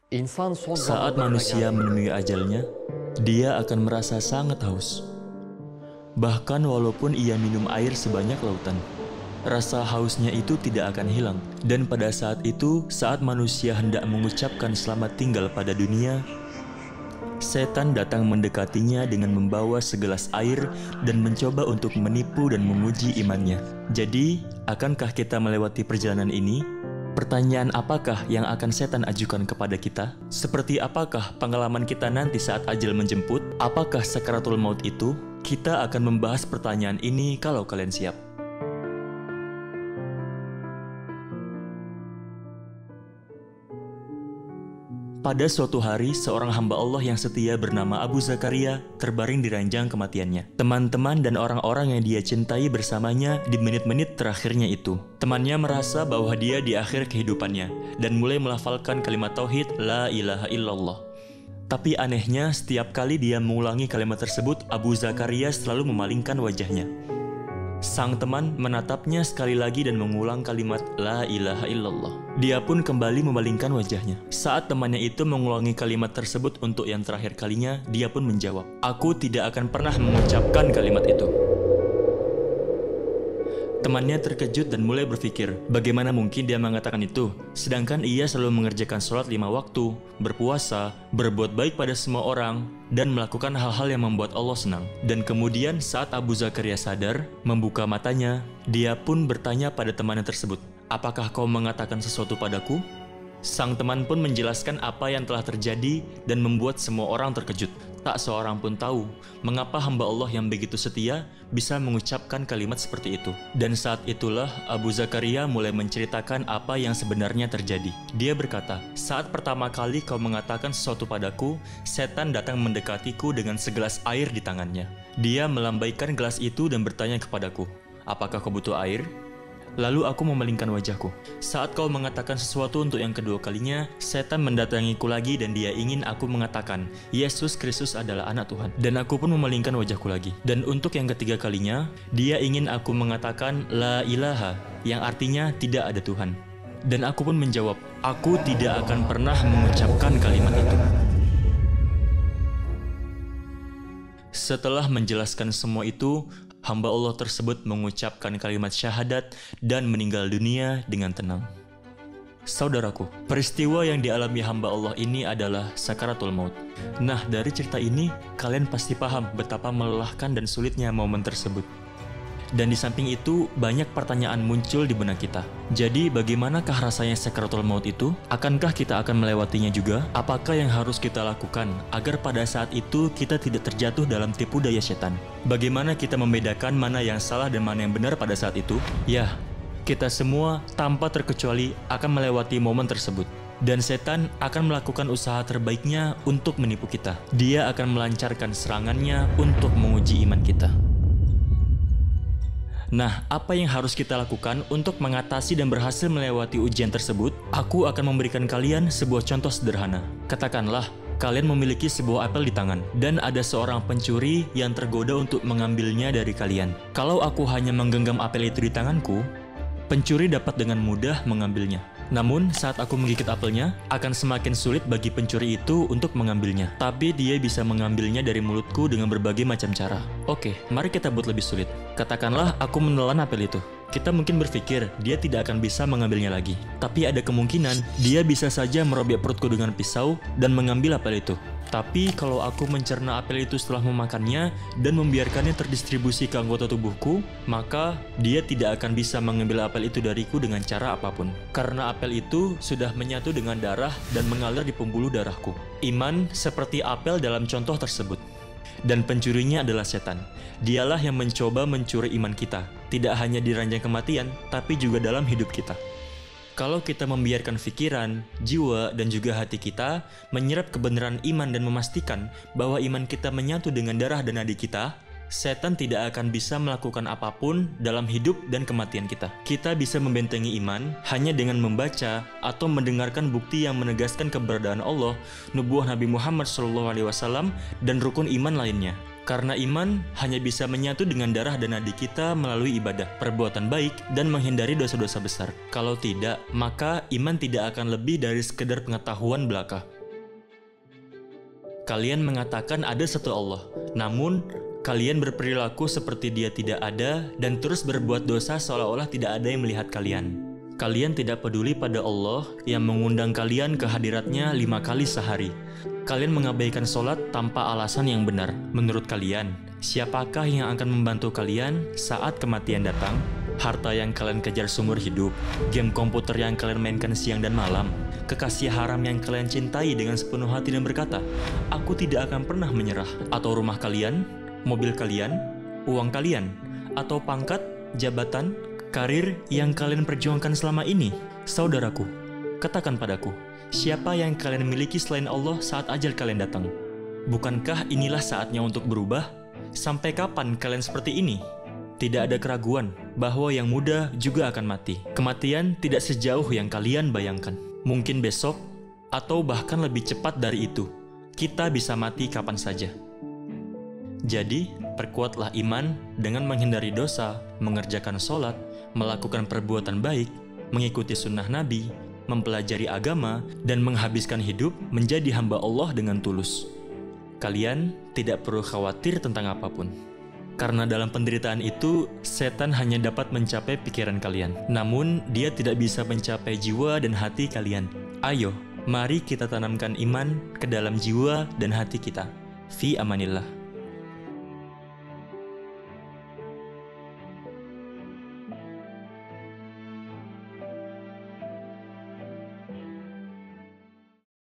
İnsan son Saat zamanlarda manusia geldiği menemui ajalnya, dia akan merasa sangat haus. Bahkan walaupun ia minum air sebanyak lautan, rasa hausnya itu tidak akan hilang. Dan pada saat itu, saat manusia hendak mengucapkan selamat tinggal pada dunia, setan datang mendekatinya dengan membawa segelas air dan mencoba untuk menipu dan menguji imannya. Jadi, akankah kita melewati perjalanan ini? Pertanyaan apakah yang akan setan ajukan kepada kita? Seperti apakah pengalaman kita nanti saat ajal menjemput? Apakah sakaratul maut itu? Kita akan membahas pertanyaan ini kalau kalian siap. Pada suatu hari, seorang hamba Allah yang setia bernama Abu Zakaria terbaring di ranjang kematiannya. Teman-teman dan orang-orang yang dia cintai bersamanya di menit-menit terakhirnya itu. Temannya merasa bahwa dia di akhir kehidupannya dan mulai melafalkan kalimat tauhid La ilaha illallah. Tapi anehnya, setiap kali dia mengulangi kalimat tersebut, Abu Zakaria selalu memalingkan wajahnya. Sang teman menatapnya sekali lagi dan mengulang kalimat La ilaha illallah. Dia pun kembali memalingkan wajahnya. Saat temannya itu mengulangi kalimat tersebut untuk yang terakhir kalinya, dia pun menjawab, "Aku tidak akan pernah mengucapkan kalimat itu." Temannya terkejut dan mulai berpikir, bagaimana mungkin dia mengatakan itu, sedangkan ia selalu mengerjakan sholat 5 waktu, berpuasa, berbuat baik pada semua orang, dan melakukan hal-hal yang membuat Allah senang. Dan kemudian saat Abu Zakaria sadar, membuka matanya, dia pun bertanya pada temannya tersebut, "Apakah kau mengatakan sesuatu padaku?" Sang teman pun menjelaskan apa yang telah terjadi dan membuat semua orang terkejut. Tak seorang pun tahu mengapa hamba Allah yang begitu setia bisa mengucapkan kalimat seperti itu. Dan saat itulah Abu Zakaria mulai menceritakan apa yang sebenarnya terjadi. Dia berkata, "Saat pertama kali kau mengatakan sesuatu padaku, setan datang mendekatiku dengan segelas air di tangannya. Dia melambaikan gelas itu dan bertanya kepadaku, 'Apakah kau butuh air?' Lalu aku memalingkan wajahku. Saat kau mengatakan sesuatu untuk yang kedua kalinya, setan mendatangiku lagi dan dia ingin aku mengatakan, 'Yesus Kristus adalah anak Tuhan.' Dan aku pun memalingkan wajahku lagi. Dan untuk yang ketiga kalinya, dia ingin aku mengatakan La ilaha, yang artinya tidak ada Tuhan. Dan aku pun menjawab, aku tidak akan pernah mengucapkan kalimat itu." Setelah menjelaskan semua itu, hamba Allah tersebut mengucapkan kalimat syahadat dan meninggal dunia dengan tenang. Saudaraku, peristiwa yang dialami hamba Allah ini adalah sakaratul maut. Nah, dari cerita ini, kalian pasti paham betapa melelahkan dan sulitnya momen tersebut. Dan di samping itu, banyak pertanyaan muncul di benak kita. Jadi, bagaimanakah rasanya sakaratul maut itu? Akankah kita akan melewatinya juga? Apakah yang harus kita lakukan agar pada saat itu kita tidak terjatuh dalam tipu daya setan? Bagaimana kita membedakan mana yang salah dan mana yang benar pada saat itu? Ya, kita semua tanpa terkecuali akan melewati momen tersebut. Dan setan akan melakukan usaha terbaiknya untuk menipu kita. Dia akan melancarkan serangannya untuk menguji iman kita. Nah, apa yang harus kita lakukan untuk mengatasi dan berhasil melewati ujian tersebut? Aku akan memberikan kalian sebuah contoh sederhana. Katakanlah, kalian memiliki sebuah apel di tangan, dan ada seorang pencuri yang tergoda untuk mengambilnya dari kalian. Kalau aku hanya menggenggam apel itu di tanganku, pencuri dapat dengan mudah mengambilnya. Namun, saat aku menggigit apelnya, akan semakin sulit bagi pencuri itu untuk mengambilnya. Tapi dia bisa mengambilnya dari mulutku dengan berbagai macam cara. Oke, mari kita buat lebih sulit. Katakanlah aku menelan apel itu. Kita mungkin berpikir dia tidak akan bisa mengambilnya lagi. Tapi ada kemungkinan dia bisa saja merobek perutku dengan pisau dan mengambil apel itu. Tapi kalau aku mencerna apel itu setelah memakannya dan membiarkannya terdistribusi ke anggota tubuhku, maka dia tidak akan bisa mengambil apel itu dariku dengan cara apapun. Karena apel itu sudah menyatu dengan darah dan mengalir di pembuluh darahku. Iman seperti apel dalam contoh tersebut. Dan pencurinya adalah setan. Dialah yang mencoba mencuri iman kita, tidak hanya di ranjang kematian, tapi juga dalam hidup kita. Kalau kita membiarkan pikiran, jiwa, dan juga hati kita menyerap kebenaran iman dan memastikan bahwa iman kita menyatu dengan darah dan nadi kita, setan tidak akan bisa melakukan apapun dalam hidup dan kematian kita. Kita bisa membentengi iman hanya dengan membaca atau mendengarkan bukti yang menegaskan keberadaan Allah, nubuah Nabi Muhammad SAW, dan rukun iman lainnya. Karena iman hanya bisa menyatu dengan darah dan nadi kita melalui ibadah, perbuatan baik, dan menghindari dosa-dosa besar. Kalau tidak, maka iman tidak akan lebih dari sekedar pengetahuan belaka. Kalian mengatakan ada satu Allah, namun kalian berperilaku seperti Dia tidak ada dan terus berbuat dosa seolah-olah tidak ada yang melihat kalian. Kalian tidak peduli pada Allah yang mengundang kalian ke hadiratnya 5 kali sehari. Kalian mengabaikan sholat tanpa alasan yang benar. Menurut kalian, siapakah yang akan membantu kalian saat kematian datang? Harta yang kalian kejar seumur hidup, game komputer yang kalian mainkan siang dan malam, kekasih haram yang kalian cintai dengan sepenuh hati dan berkata, "Aku tidak akan pernah menyerah." Atau rumah kalian, mobil kalian, uang kalian, atau pangkat, jabatan, karir yang kalian perjuangkan selama ini. Saudaraku, katakan padaku, siapa yang kalian miliki selain Allah saat ajal kalian datang? Bukankah inilah saatnya untuk berubah? Sampai kapan kalian seperti ini? Tidak ada keraguan bahwa yang muda juga akan mati. Kematian tidak sejauh yang kalian bayangkan. Mungkin besok, atau bahkan lebih cepat dari itu, kita bisa mati kapan saja. Jadi, perkuatlah iman dengan menghindari dosa, mengerjakan sholat, melakukan perbuatan baik, mengikuti sunnah Nabi, mempelajari agama, dan menghabiskan hidup menjadi hamba Allah dengan tulus. Kalian tidak perlu khawatir tentang apapun. Karena dalam penderitaan itu, setan hanya dapat mencapai pikiran kalian. Namun, dia tidak bisa mencapai jiwa dan hati kalian. Ayo, mari kita tanamkan iman ke dalam jiwa dan hati kita. Fi amanillah.